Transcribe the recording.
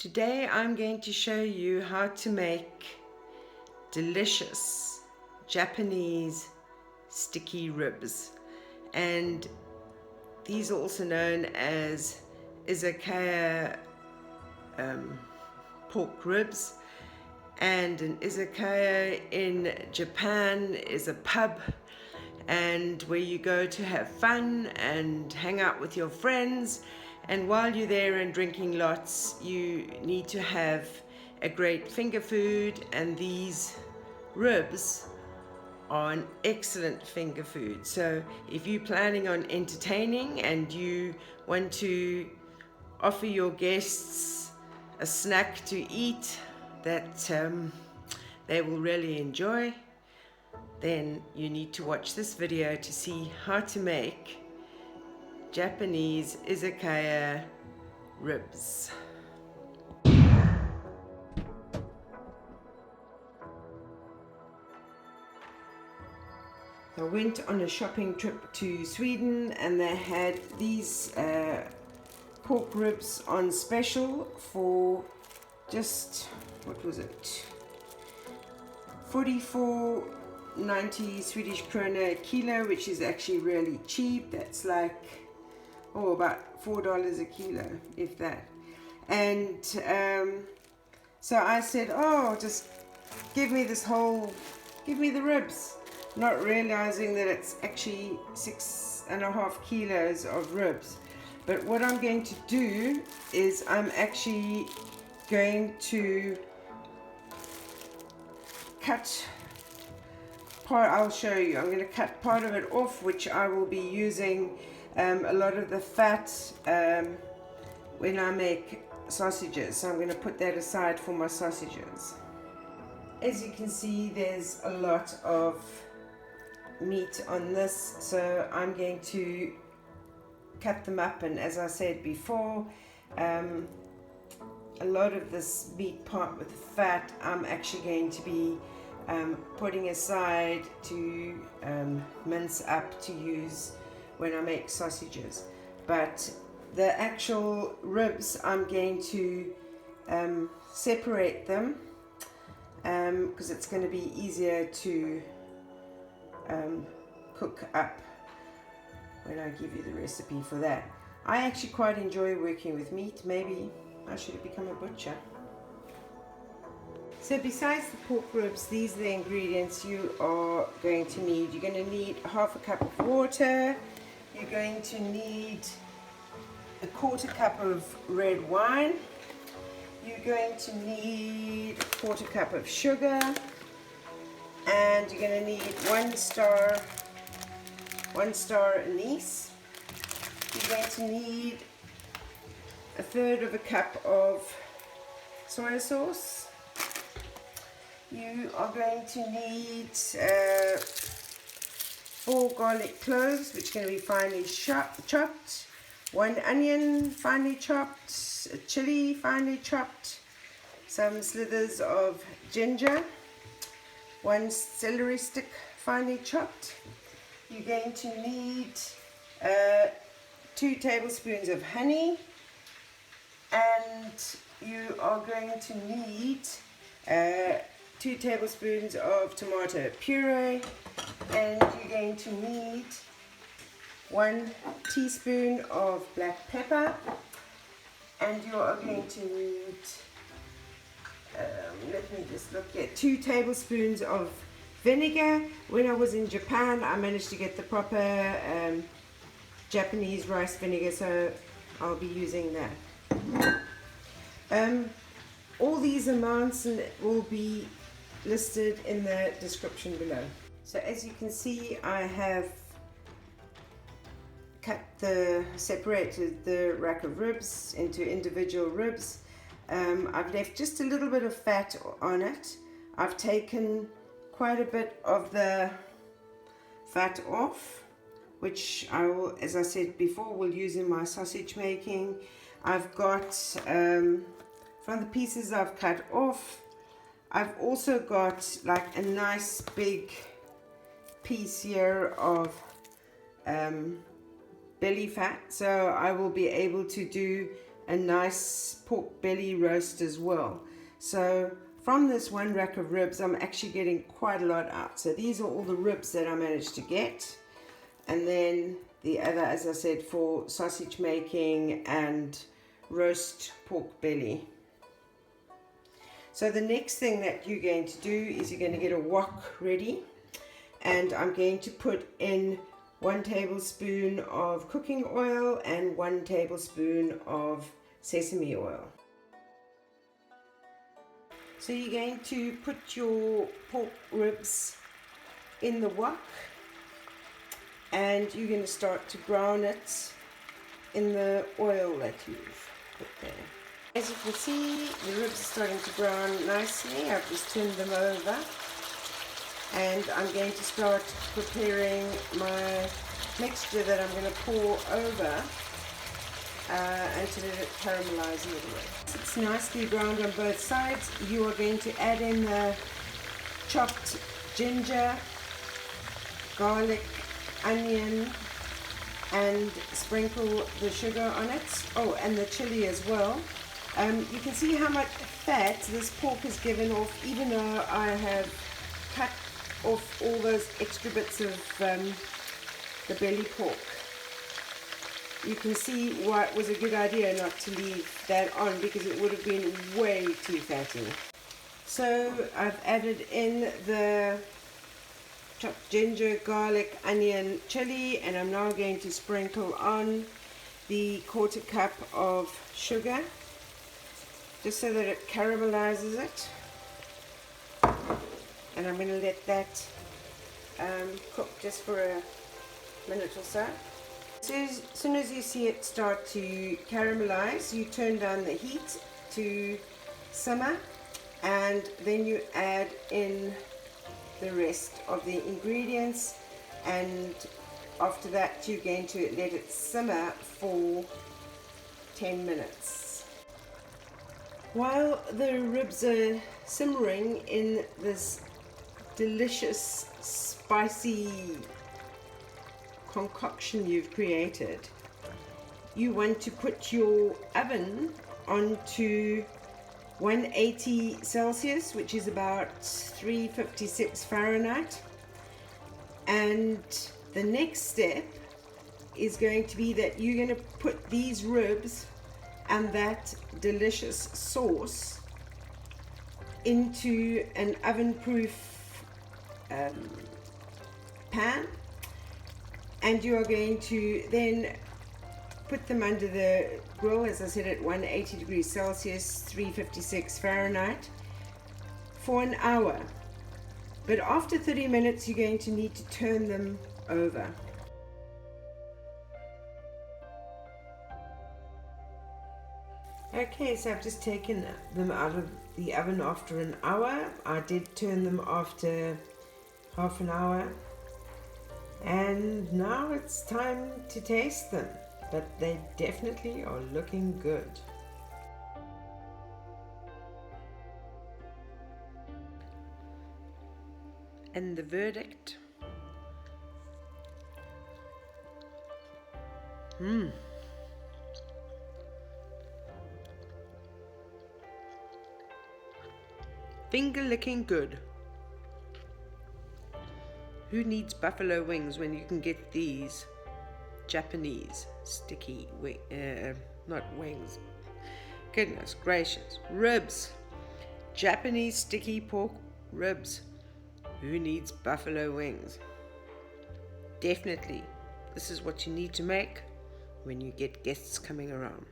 Today I'm going to show you how to make delicious Japanese sticky ribs, and these are also known as izakaya pork ribs. And an izakaya in Japan is a pub and where you go to have fun and hang out with your friends, and while you're there and drinking lots, you need to have a great finger food, and these ribs are an excellent finger food. So if you're planning on entertaining and you want to offer your guests a snack to eat that they will really enjoy, then you need to watch this video to see how to make Japanese izakaya ribs. I went on a shopping trip to Sweden and they had these pork ribs on special for just, what was it, 44.90 Swedish krona a kilo, which is actually really cheap. That's like, about $4 a kilo, if that. And so I said, just give me the ribs, not realizing that it's actually 6.5 kilos of ribs. But what I'm going to do is I'm actually going to cut part. I'll show you. I'm going to cut part of it off, which I will be using a lot of the fat when I make sausages. So I'm going to put that aside for my sausages. As you can see, there's a lot of meat on this, so I'm going to cut them up, and as I said before, a lot of this meat part with the fat I'm actually going to be putting aside to mince up to use when I make sausages. But the actual ribs, I'm going to separate them because it's going to be easier to cook up when I give you the recipe for that. I actually quite enjoy working with meat. Maybe I should have become a butcher. So besides the pork ribs, these are the ingredients you are going to need. You're going to need half a cup of water. You're going to need a quarter cup of red wine. You're going to need a quarter cup of sugar. And you're going to need one star anise. You're going to need a third of a cup of soy sauce. You are going to need 4 garlic cloves, which are going to be finely chopped, 1 onion finely chopped, a chili finely chopped, some slithers of ginger, 1 celery stick finely chopped. You're going to need 2 tablespoons of honey, and you are going to need 2 tablespoons of tomato puree, and you're going to need 1 teaspoon of black pepper, and you are going to need, let me just look at 2 tablespoons of vinegar. When I was in Japan, I managed to get the proper Japanese rice vinegar, so I'll be using that. All these amounts will be listed in the description below. So as you can see, I have separated the rack of ribs into individual ribs. I've left just a little bit of fat on it. I've taken quite a bit of the fat off, which I will, as I said before, will use in my sausage making. I've got, from the pieces I've cut off, I've also got like a nice big piece here of belly fat, so I will be able to do a nice pork belly roast as well. So from this one rack of ribs, I'm actually getting quite a lot out. So these are all the ribs that I managed to get. And then the other, as I said, for sausage making and roast pork belly. So the next thing that you're going to do is you're going to get a wok ready. And I'm going to put in 1 tablespoon of cooking oil and 1 tablespoon of sesame oil. So you're going to put your pork ribs in the wok and you're going to start to brown it in the oil that you've put there. As you can see, the ribs are starting to brown nicely. I've just turned them over and I'm going to start preparing my mixture that I'm going to pour over and to let it caramelize a little bit. It's nicely browned on both sides. You are going to add in the chopped ginger, garlic, onion, and sprinkle the sugar on it. Oh, and the chili as well. You can see how much fat this pork has given off, even though I have cut off all those extra bits of the belly pork. You can see why it was a good idea not to leave that on, because it would have been way too fatty. So I've added in the chopped ginger, garlic, onion, chili, and I'm now going to sprinkle on the 1/4 cup of sugar, just so that it caramelizes it. And I'm going to let that cook just for a minute or so. So as soon as you see it start to caramelize, you turn down the heat to simmer, and then you add in the rest of the ingredients, and after that you're going to let it simmer for 10 minutes. While the ribs are simmering in this delicious spicy concoction you've created, you want to put your oven onto 180 Celsius, which is about 356 Fahrenheit. And the next step is going to be that you're going to put these ribs and that delicious sauce into an oven-proof pan, and you are going to then put them under the grill, as I said, at 180 degrees Celsius, 356 Fahrenheit, for an hour. But after 30 minutes, you're going to need to turn them over. Okay, so I've just taken them out of the oven after an hour. I did turn them after half an hour. And now it's time to taste them. But they definitely are looking good. And the verdict? Finger licking good. Who needs buffalo wings when you can get these Japanese sticky not wings, goodness gracious, ribs, Japanese sticky pork ribs. Who needs buffalo wings? Definitely, this is what you need to make when you get guests coming around.